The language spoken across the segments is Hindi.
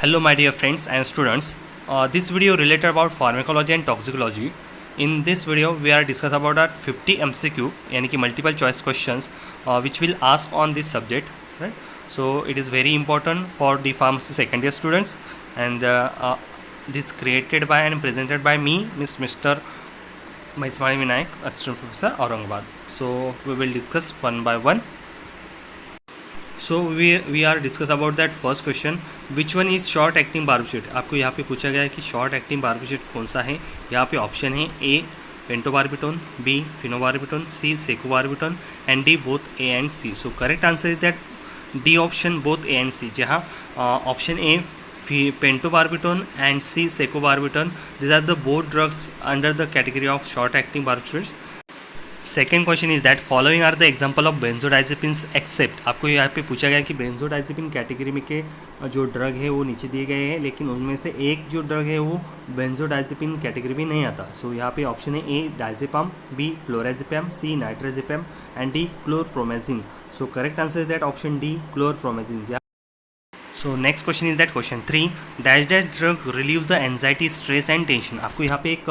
Hello my dear friends and students. This video related about pharmacology and toxicology. In this video we are discuss about our 50 MCQ यानी कि multiple choice questions which will ask on this subject, right? So it is very important for the pharmacy second year students, and this created by and presented by me, Mr. Mahismani Vinayak, Assistant Professor, Aurangabad. So we will discuss one by one. So we are discuss about that first question, which one is short acting barbiturate. आपको यहाँ पे पूछा गया है कि शॉर्ट एक्टिंग बार्बिट्रेट कौन सा है। यहाँ पे ऑप्शन है A pentobarbitone, B phenobarbitone, C secobarbitone and D both A and C. So correct answer is that D option both A and C, जहाँ option A pentobarbitone and C secobarbitone, this are the both drugs under the category of short acting barbiturates. Second question is that following are the example of benzodiazepines except. आपको यहाँ पे पूछा गया कि बेंजोडाइजेपिन कैटेगरी में के जो ड्रग है वो नीचे दिए गए हैं, लेकिन उनमें से एक जो ड्रग है वो बेंजोडाइजेपिन कैटेगरी में नहीं आता। सो यहाँ पे ऑप्शन है A diazepam, B flurazepam, C nitrazepam and D chlorpromazine. So correct answer is that option D chlorpromazine. So next question is that question 3, dash dash drug relieve the anxiety stress and tension. आपको यहाँ पे एक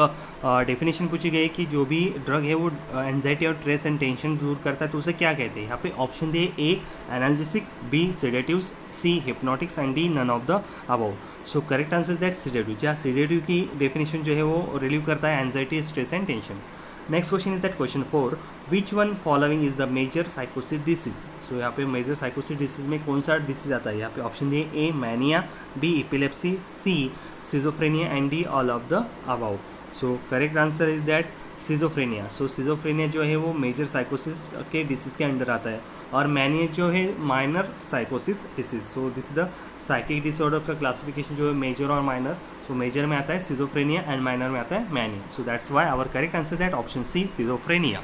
डेफिनेशन पूछी गई है कि जो भी ड्रग है वो एंजाइटी और स्ट्रेस एंड टेंशन दूर करता है तो उसे क्या कहते हैं। यहाँ पे ऑप्शन दे A analgesic, B sedatives, C hypnotics and D none of the above. So correct answer that sedative, जहाँ सेडेटिव की डेफिनेशन जो है वो रिलीव करता है anxiety, stress and tension. Next question is that question 4, which one following is the major साइकोसिस डिसीज। सो यहाँ पे मेजर साइकोसिस डिसीज में कौन सा डिसीज आता है। यहाँ पे ऑप्शन दिए A mania, B epilepsy, C schizophrenia and D all of the above. So correct answer is that schizophrenia. So schizophrenia जो है वो मेजर साइकोसिस के डिसीज के अंडर आता है, और मैनिया जो है माइनर साइकोसिस disease. So this is the psychic disorder का क्लासिफिकेशन जो है मेजर और माइनर। सो मेजर में आता है सिजोफ्रेनिया एंड माइनर में आता है mania. So that's why our correct answer that option C schizophrenia.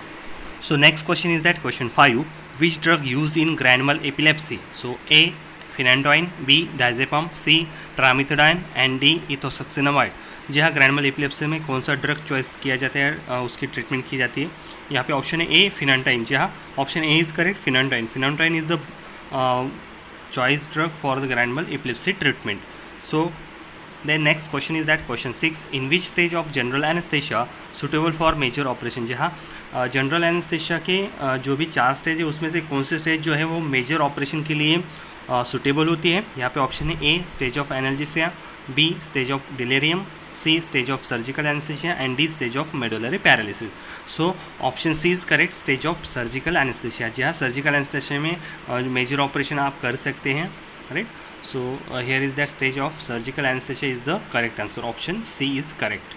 So next question is that question 5, which drug use in grand epilepsy. So A phenytoin, B diazepam, C trimethadione and D ethosuximide. जहाँ ग्रैंड एपिलेप्सी में कौन सा ड्रग चॉइस किया जाता है, उसकी ट्रीटमेंट की जाती है। यहाँ पे ऑप्शन है ए फिनेंटाइन, जहाँ option A is correct phenytoin. Phenytoin is the choice drug for the grand epilepsy treatment. So then next question is that question 6, in which stage of general anesthesia suitable for major operation। जहाँ जनरल एनेस्थेशिया के जो भी 4 स्टेज है उसमें से कौन से स्टेज जो है वो मेजर ऑपरेशन के लिए सुटेबल होती है। यहाँ पे ऑप्शन है A stage of analgesia, B stage of delirium, C stage of surgical anaesthesia and D stage of medullary paralysis. So option C is correct stage of surgical anaesthesia, जहाँ सर्जिकल एनेस्थेशिया में मेजर ऑपरेशन आप कर सकते हैं, right. So here is that stage of surgical anesthesia is the correct answer. Option C is correct.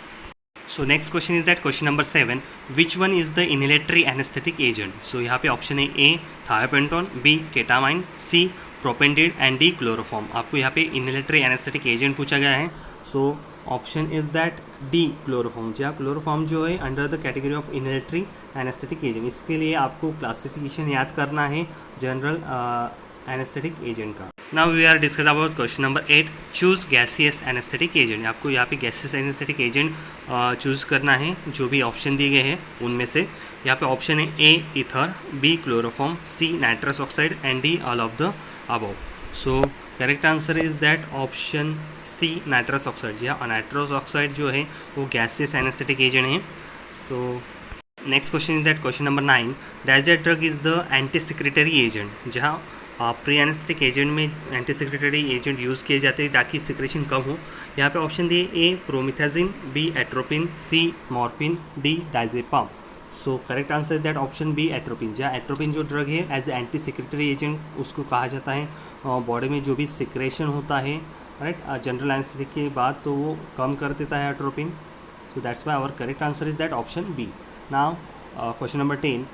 So next question is that question number 7, which one is the inhalatory anesthetic agent। So यहाँ पे ऑप्शन है A thiopentone, B ketamine, C propendid and D chloroform। आपको यहाँ पे inhalatory anesthetic agent पूछा गया है। So option is that D chloroform, जहाँ chloroform जो है under the category of inhalatory anesthetic agent। इसके लिए आपको क्लासिफिकेशन याद करना है जनरल एनेस्थेटिक एजेंट का। Now we are discuss about question number 8, choose gaseous anaesthetic agent. आपको यहाँ पे गैसियस एनेस्थेटिक एजेंट चूज़ करना है, जो भी ऑप्शन दिए गए हैं उनमें से। यहाँ पे ऑप्शन है A ether, B chloroform, C nitrous oxide and D all of the above. So correct answer is that option C nitrous oxide, जहाँ नाइट्रस ऑक्साइड जो है वो गैसियस एनेस्थेटिक एजेंट है। So next question is that question number 9, dash that drug is the anti secretory agent. जहाँ प्री एनेस्थेटिक एजेंट में एंटी सिक्रेटरी एजेंट यूज़ किए जाते हैं ताकि सिक्रेशन कम हो। यहाँ पे ऑप्शन दिए A promethazine, B atropine, C morphine, D diazepam. So correct answer is that option B atropine, जहाँ एट्रोपिन जो ड्रग है एज एंटी सिक्रेटरी एजेंट उसको कहा जाता है। बॉडी में जो भी सिक्रेशन होता है, राइट, जनरल एनेस्थेटिक के बाद तो वो कम कर देता है atropine. So that's why our correct answer is that option B. Now question number 10,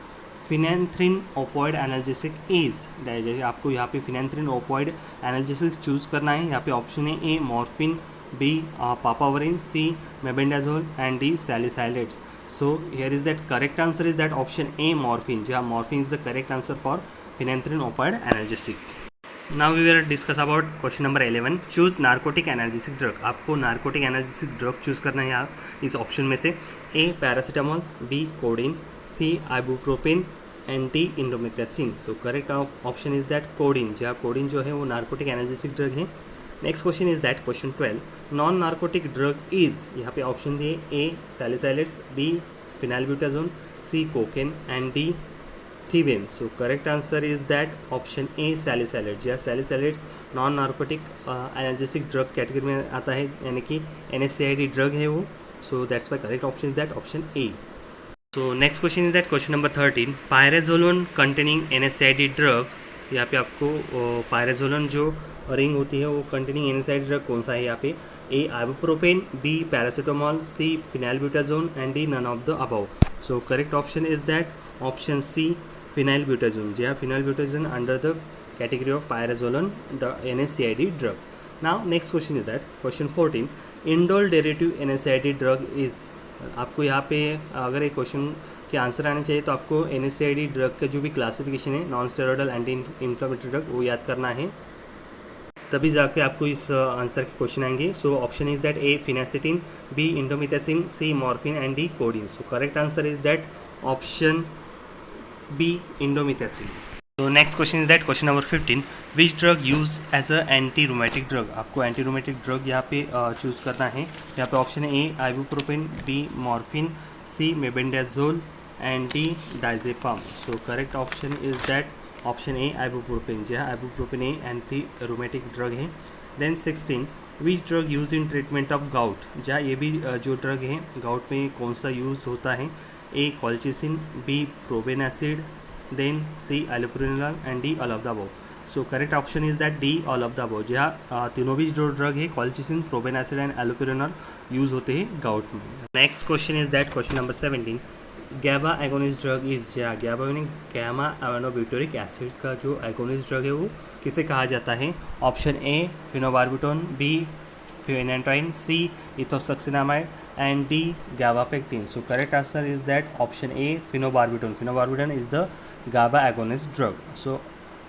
phenanthrene opioid analgesic is. जैसे आपको यहाँ पे फिनेंथ्रिन ओपॉइड एनाल्जेसिक चूज़ करना है। यहाँ पे ऑप्शन है A morphine, B papaverine, C mebendazole and D salicylates. So here is that correct answer is that option A morphine, जहाँ morphine is the correct answer for phenanthrene opioid analgesic. Now we will discuss about question number 11, choose narcotic analgesic drug. आपको नार्कोटिक एनाल्जेसिक ड्रग चूज़ करना है यहाँ इस ऑप्शन में से। A paracetamol, B codeine, C ibuprofen and D indomethacin. So correct option is that codeine, जहाँ कोडिन जो है वो नार्कोटिक एनाल्जेसिक ड्रग है। Next question is that question 12 non narcotic drug is, यहाँ पे ऑप्शन दिए A salicylates, B phenylbutazone, C cocaine and D thebaine. So correct answer is that option A salicylates. या salicylates non narcotic analgesic drug category में आता है, यानी कि NSAID ड्रग है वो. So that's my correct option is that option A. So next question is that question number 13 pyrazolone containing NSAID drug. यहाँ पे आपको पायरेजोलोन जो रिंग होती है वो कंटेनिंग NSAID ड्रग कौन सा है यहाँ पे? A ibuprofen, B paracetamol, C phenylbutazone and D none of the above. So correct option is that option C phenylbutazone. जी हाँ, phenylbutazone under the category of pyrazolone NSAID drug. Now next question is that question 14 indole derivative NSAID drug is. आपको यहाँ पे अगर एक क्वेश्चन के आंसर आने चाहिए तो आपको NSAID ड्रग का जो भी क्लासिफिकेशन है non steroidal anti inflammatory drug वो याद करना है, तभी जाके आपको इस आंसर के क्वेश्चन आएंगे. So option is that A phenacetin, B indomethacin, C morphine and D codeine. So correct answer is that option B indomethacin. तो next question is that question number 15 which drug use as a anti rheumatic drug. आपको एंटी रूमेटिक ड्रग यहाँ पे चूज़ करना है. यहाँ पे ऑप्शन है A ibuprofen, B morphine, C mebendazole and D diazepam. So correct option is that option ए आइबुप्रोपेन. जी हाँ, ibuprofen a anti rheumatic drug है. Then 16 which drug use in treatment of gout. जहाँ ये भी जो ड्रग है गाउट में कौन सा यूज़ होता है? A colchicine, B probenecid, then C allopurinol and D all of the above. So correct option is that D all of the above. जी हाँ, तीनों भी जो ड्रग है colchicine, probenecid and allopurinol use होते हैं गाउट में. Next question is that question number 17 GABA agonist drug is. जी हाँ, GABA meaning gamma aminobutyric acid का जो एगोनिस्ट ड्रग है वो किसे कहा जाता है? Option A phenobarbitone, B phenytoin, C ethosuximide and D gabapentin. So correct answer is that option A phenobarbitone. Phenobarbitone is the GABA agonist drug. So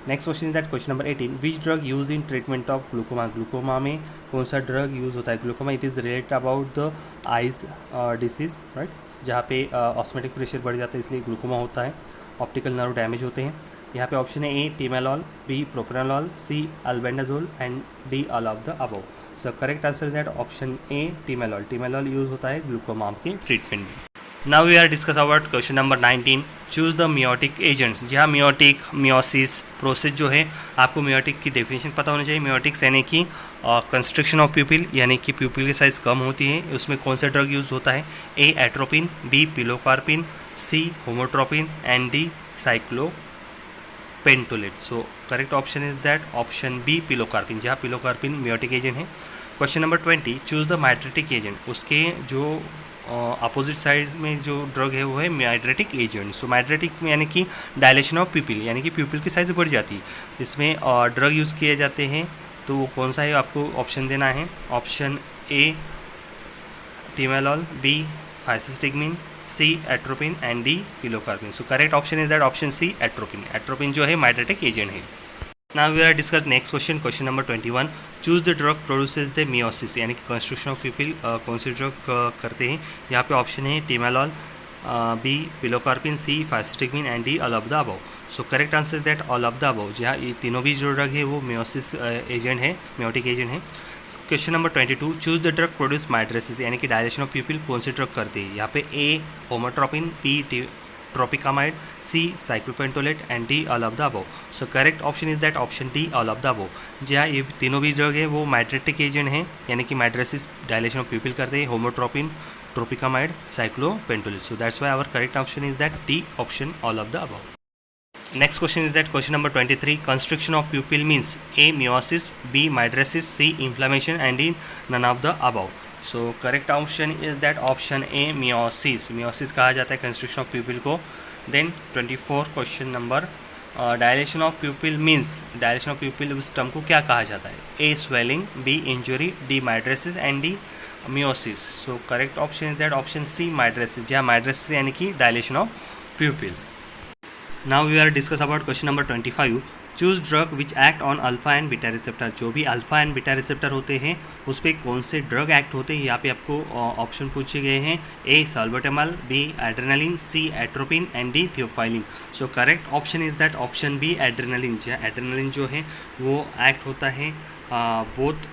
next question is that question number 18 which drug used in treatment of glaucoma. Glaucoma में कौन सा ड्रग यूज़ होता है? Glaucoma it is related about the eyes disease, right, जहाँ पे ऑस्मेटिक प्रेशर बढ़ जाता है इसलिए ग्लूकोमा होता है, ऑप्टिकल नर्व डैमेज होते हैं. यहाँ पे ऑप्शन है A timolol, B propranolol, C albendazole and D all of the above. So correct answer is that option A timolol. Timolol use होता है ग्लूकोमा के ट्रीटमेंट में. Now we are discuss about question number 19 choose the miotic agents. जी हाँ, मियोटिक, मियोसिस प्रोसेस जो है आपको मियोटिक की डेफिनेशन पता होनी चाहिए. मियोटिक्स यानी कि कंस्ट्रक्शन ऑफ प्यूपिल, यानी कि प्यूपिल की साइज़ कम होती है, उसमें कौन सा ड्रग यूज़ होता है? A atropine, B pilocarpine, C homatropine and D cyclopentolate. So correct option is that option B pilocarpine. जहाँ पिलोकार्पिन मियोटिक एजेंट है. Question number 20 choose the mydriatic agent. उसके जो अपोजिट साइड में जो ड्रग है वो है माइड्रेटिक एजेंट. सो माइड्रेटिक में यानी कि डायलेशन ऑफ प्यूपिल, यानी कि प्यूपिल की साइज़ बढ़ जाती है, इसमें ड्रग यूज़ किए जाते हैं. तो वो कौन सा है आपको ऑप्शन देना है? Option A timolol, B physostigmine, C atropine and D pilocarpine. So correct option is that option C atropine. Atropine जो है माइड्रेटिक एजेंट है. Now we are discuss next question question number 21 choose the drug produces the miosis, यानी कि कंस्ट्रक्शन ऑफ प्यूपिल कौन सी ड्रग करते हैं? यहाँ पे ऑप्शन है timolol, B pilocarpine, C physostigmine and D all of the above. So correct answer is that all of the above. जी हाँ, ये तीनों भी जो ड्रग है वो मियोसिस एजेंट है, मियोटिक एजेंट है. Question number 22 choose the drug produce mydriasis, यानी कि डायलेशन ऑफ प्यूपिल कौन सी ड्रग करती है? यहाँ पे A homatropine, B tropicamide, C cyclopentolate and D all of the above. So correct option is that option D all of the above. जी हाँ, ये तीनों भी ड्रग है वो माइड्रेटिक एजेंट हैं, यानी कि माइड्रेसिस डायलेशन ऑफ प्यूपिल करते हैं. Homatropine, tropicamide, cyclopentolate. So that's why our correct option is that D option all of the above. Next question is that question number 23 constriction of pupil means A meiosis, B mydresis, C inflammation and D none of the above. So correct option is that option A meiosis. meiosis कहा जाता है constriction of pupil को. Then 24 question number dilation of pupil means dilation of pupil उस term को क्या कहा जाता है? A swelling, B injury, D mydresis and D meiosis. So correct option is that option C mydresis. जहाँ mydresis यानी कि dilation of pupil. Now we are discuss about question number 25 choose drug which act on alpha and beta receptor. जो भी अल्फा एंड बीटा रिसेप्टर होते हैं उस पर कौन से ड्रग एक्ट होते हैं, यहाँ पे आपको ऑप्शन पूछे गए हैं. A salbutamol, B adrenaline, C atropine and D theophylline. So correct option is that option B adrenaline. Adrenaline जो है वो एक्ट होता है both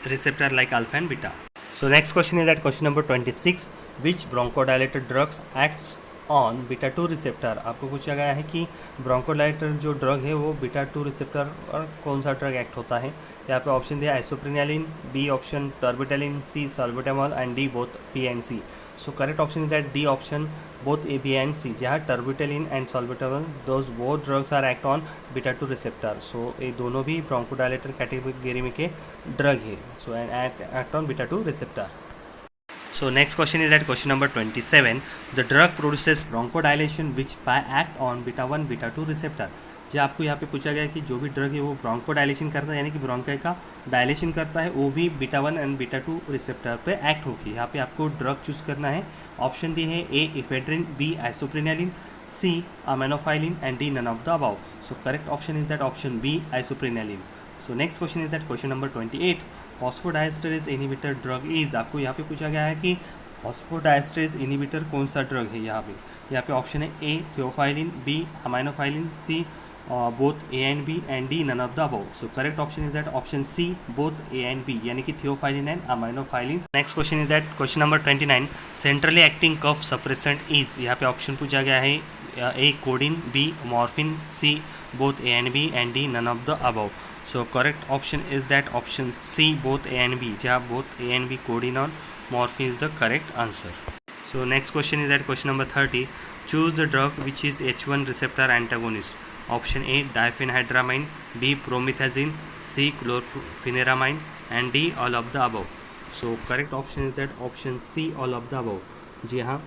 receptor like alpha and beta. So next question is that question number 26, which bronchodilator drugs acts on beta 2 receptor. आपको पूछा गया है कि ब्रोंकोडाइलेटर जो ड्रग है वो बीटा 2 रिसेप्टर और कौन सा ड्रग एक्ट होता है. यहाँ पे ऑप्शन दिया isoprenaline, B option terbutaline, C salbutamol and D both P and C. So correct option is that D option both A B and C, जहाँ terbutaline and salbutamol those both drugs are act on beta 2 receptor. So ये दोनों भी ब्रोंकोडाइलेटर कैटेगरी में के ड्रग है. So and act on beta 2 receptor. So next question is that question number 27. The drug produces bronchodilation which by act on beta 1 beta 2 receptor. जो आपको यहाँ पे पूछा गया है कि जो भी ड्रग है वो ब्रोंकोडाइलेशन करता है, यानी कि ब्रोंकाई का डायलेशन करता है, वो भी बीटा 1 एंड बीटा 2 रिसेप्टर पे एक्ट होगी. यहाँ पे आपको ड्रग चूज़ करना है. ऑप्शन दी है A ephedrine, B isoprenaline, C aminophylline and D none of the above. So correct option is that option B isoprenaline. So next question is that question number 28. Phosphodiesterase inhibitor drug is. आपको यहाँ पे पूछा गया है कि फॉस्फोडाइस्टरेज इनहिबिटर कौन सा ड्रग है. यहाँ पे ऑप्शन है A theophylline, B aminophylline, C both A and B and D none of the above. So correct option is that option C both A and B, यानी कि theophylline and aminophylline. Next question is that question number 29. Centrally acting cough suppressant is. यहाँ पे ऑप्शन पूछा गया है A codeine, B morphine, C both A and B and D none of the above. So correct option is that option C both A and B, जहाँ both A and B codeine on morphine is the correct answer. So next question is that question number 30. Choose the drug which is H1 receptor antagonist. Option A diphenhydramine, B promethazine, C chlorpheniramine and D all of the above. So correct option is that option C all of the above. जी हाँ,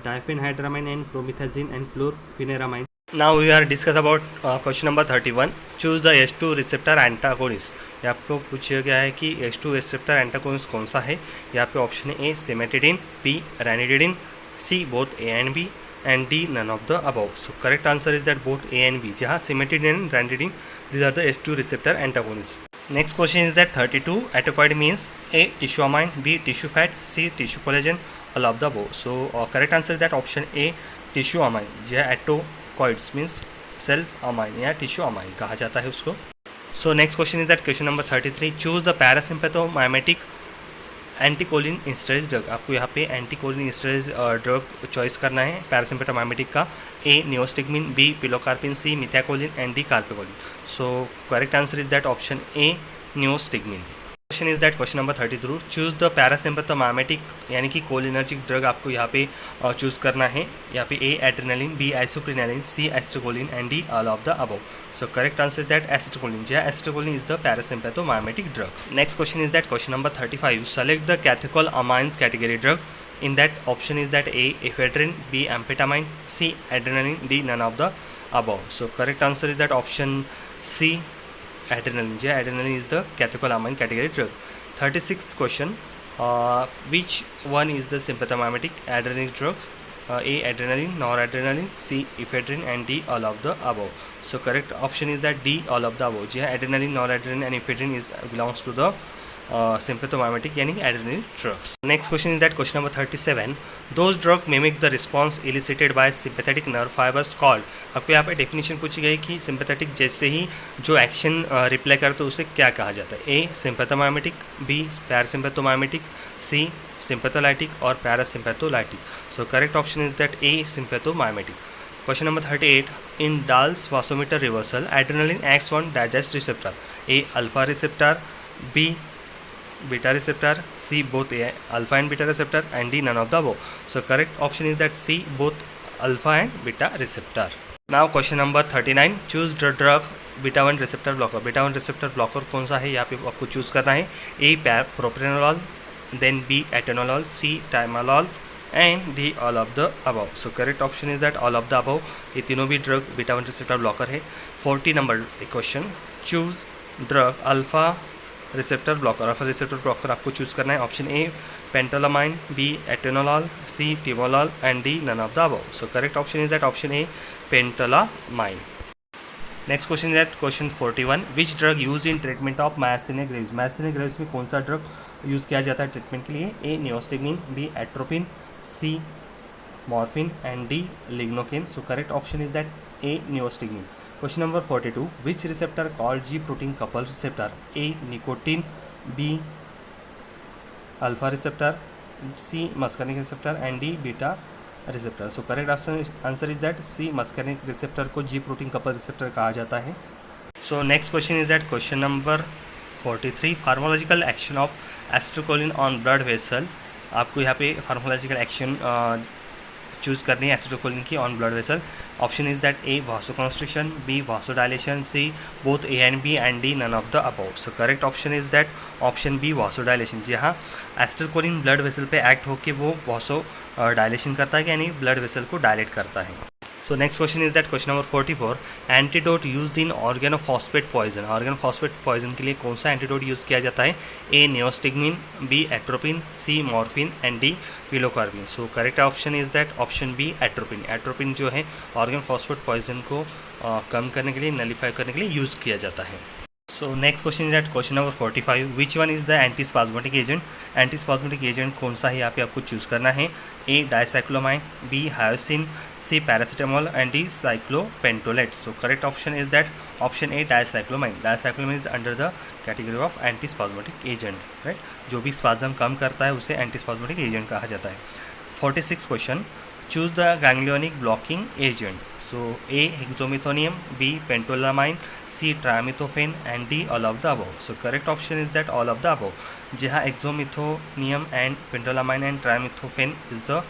diphenhydramine and promethazine and chlorpheniramine. Now we are discuss about question number 31. Choose the H2 receptor antagonist. ये आपको पूछा गया है कि H2 receptor antagonist कौन सा है. यहाँ पे ऑप्शन है A cimetidine, B ranitidine, C both A and B and D none of the above. So correct answer is that both A and B, जहाँ cimetidine and ranitidine these are the H2 receptor antagonists. Next question is that 32. Atopoid means A tissue amine, B tissue fat, C tissue collagen, all of the above. So correct answer is that option A tissue amine, जहाँ एटोकॉइड्स मीन्स सेल्फ अमाइन या टिश्यू अमाइन कहा जाता है उसको. So next question is that question number 33. Choose the parasympathomimetic anticholinesterase drug. आपको यहाँ पे एंटीकोलिन स्टेरॉइड ड्रग चॉइस करना है पैरासिम्पैथोमाइमेटिक का. A neostigmine, B pilocarpine, C methacholine and D carbachol. So correct answer is that option A neostigmine. Question is that question number 32. Choose the parasympathomimetic यानी कि कोलिनर्जिक ड्रग आपको यहाँ पे चूज़ करना है. यहाँ पे A adrenaline, B isoprenaline, C acetylcholine and D all of the above. So correct answer is that acetylcholine, जहाँ acetylcholine is the parasympathomimetic drug. Next question is that question number 35. Select the catechol amines category drug. In that option is that A ephedrine, B amphetamine, C adrenaline, D none of the above. So correct answer is that option C adrenaline. Yeah, adrenaline is the catecholamine category drug. 36 question. Which one is the sympathomimetic adrenaline drugs? A adrenaline, noradrenaline, C ephedrine and D all of the above. So correct option is that D all of the above. Yeah, adrenaline, noradrenaline and ephedrine belongs to the sympathomimetic यानी adrenaline drugs. Next question is that question number 37. Those drugs mimic the response elicited by sympathetic nerve fibers called. आपको यहाँ पे डेफिनेशन पूछी गई कि सिंपैथेटिक जैसे ही जो एक्शन रिप्लाई करते हैं उसे क्या कहा जाता है. ए सिंपैथोमाइमेटिक, बी पैरासिम्पैथोमाइमेटिक, सी सिंपैथोलाइटिक और parasympatholytic. So correct option is that A sympathomimetic. Question number 38. In Dahl's vasometer reversal, adrenaline acts on digest receptor. A alpha receptor, B beta receptor, C both A alpha and beta receptor and D none of the above. So correct option is that C both alpha and beta receptor. Now question number 39. Choose the drug beta 1 receptor blocker. Beta 1 receptor blocker कौन सा है यहाँ पे आपको चूज़ करना है. A propranolol, then B atenolol, C timolol and D all of the above. So correct option is that all of the above. ये तीनों भी ड्रग बीटा 1 receptor blocker है. 40 number question. Choose drug alpha receptor blocker. Alpha receptor blocker आपको चूज़ करना है. Option A phentolamine, B atenolol, C timolol and D none of the above. So correct option is that option A phentolamine. Next question is that question 41. Which drug use in treatment of myasthenia gravis. Myasthenia gravis में कौन सा ड्रग यूज़ किया जाता है ट्रीटमेंट के लिए. A neostigmine, B atropine, C morphine and D lignocaine. So correct option is that A neostigmine. Question number 42. Which receptor called G protein coupled receptor? A nicotine, B alpha receptor, C muscarinic receptor and D beta receptor. So correct answer is that C muscarinic receptor को जी प्रोटीन कपल रिसेप्टर कहा जाता है। So next question is that question number 43, pharmacological action of acetylcholine on blood vessel. आपको यहाँ पे फार्मोलॉजिकल एक्शन चूज़ करनी है एसिटाइलकोलिन की on blood vessel. Option is that A vasoconstriction, B vasodilation, C both A and B and D none of the above. So correct option is that option B vasodilation. जी हाँ, एसिटाइलकोलिन ब्लड वेसल पे एक्ट होकर वो वासो डायलेशन करता है, यानी ब्लड वेसल को डायलेट करता है। So next question is that question number 44, antidote use in organophosphate poison. Organophosphate poison के लिए कौन सा एंटीडोट यूज़ किया जाता है? A neostigmine, B atropine, C morphine and D pilocarpine. So correct option is that option B atropine. Atropine जो है ऑर्गेनोफॉस्फेट पॉइजन को कम करने के लिए, नलीफाई करने के लिए यूज़ किया जाता है। So next question is that question number 45, which one is the antispasmodic agent. Antispasmodic agent कौन सा है यहाँ पे आपको चूज़ करना है? A dicyclomine, B hyoscine, C paracetamol and D cyclopentolate. So correct option is that option A dicyclomine. Dicyclomine is under the category of antispasmodic agent, right. जो भी स्पाज्म कम करता है उसे एंटीस्पाज्मेटिक एजेंट कहा जाता है। 46 question, choose the ganglionic blocking agent. So A hexamethonium, B phentolamine, C trimethaphan and D all of the above. So correct option is that all of the above. जी हाँ, hexamethonium and phentolamine and trimethaphan is the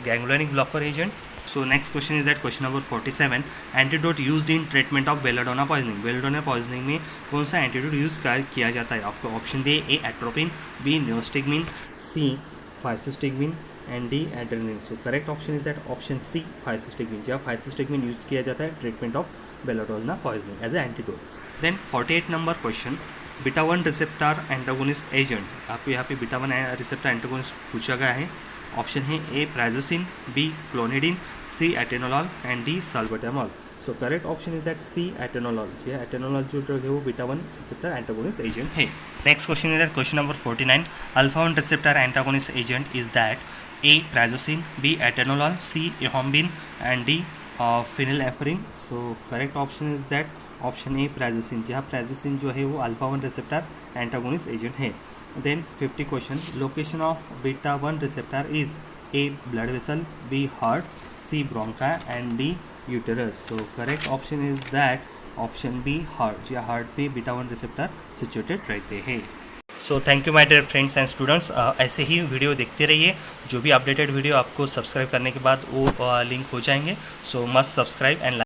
ganglionic blocker agent. So next question is that question number 47, antidote use in treatment of belladonna poisoning. Belladonna poisoning में कौन सा एंटीडोट यूज़ किया जाता है? आपको ऑप्शन दे, A atropine, B neostigmine, C physostigmine and D adrenaline. So correct option is that option C physostigmine. जहाँ फाइसोस्टिग्मिन यूज किया जाता है treatment of belladonna poisoning as a antidote. Then 48 number question, beta 1 receptor antagonist agent. आपको यहाँ पे बीटा 1 रिसेप्टर एंटागोनिस्ट पूछा गया है। ऑप्शन है A prazosin, B clonidine, C atenolol and D salbutamol. So correct option is that C atenolol. जी एटेनोलॉल जो ड्रग है वो बीटा 1 रिसेप्टर एंटागोनिस्ट एजेंट है। Next question is that question number 49, alpha 1 receptor antagonist agent is that A prazosin, B atenolol, C yohimbine and D phenylephrine. So correct option is that option A prazosin. जहाँ प्राइजोसिन जो है वो अल्फा 1 रिसेप्टर एंटागोनिस्ट एजेंट है। Then 50 question, location of beta 1 receptor is A blood vessel, B heart, C bronchi and D uterus. So correct option is that option B heart. जी हार्ट पे बीटा 1 रिसेप्टर सिचुएटेड रहते हैं। So thank you my dear friends and students. ऐसे ही वीडियो देखते रहिए। जो भी अपडेटेड वीडियो आपको सब्सक्राइब करने के बाद वो लिंक हो जाएंगे। सो मस्ट सब्सक्राइब एंड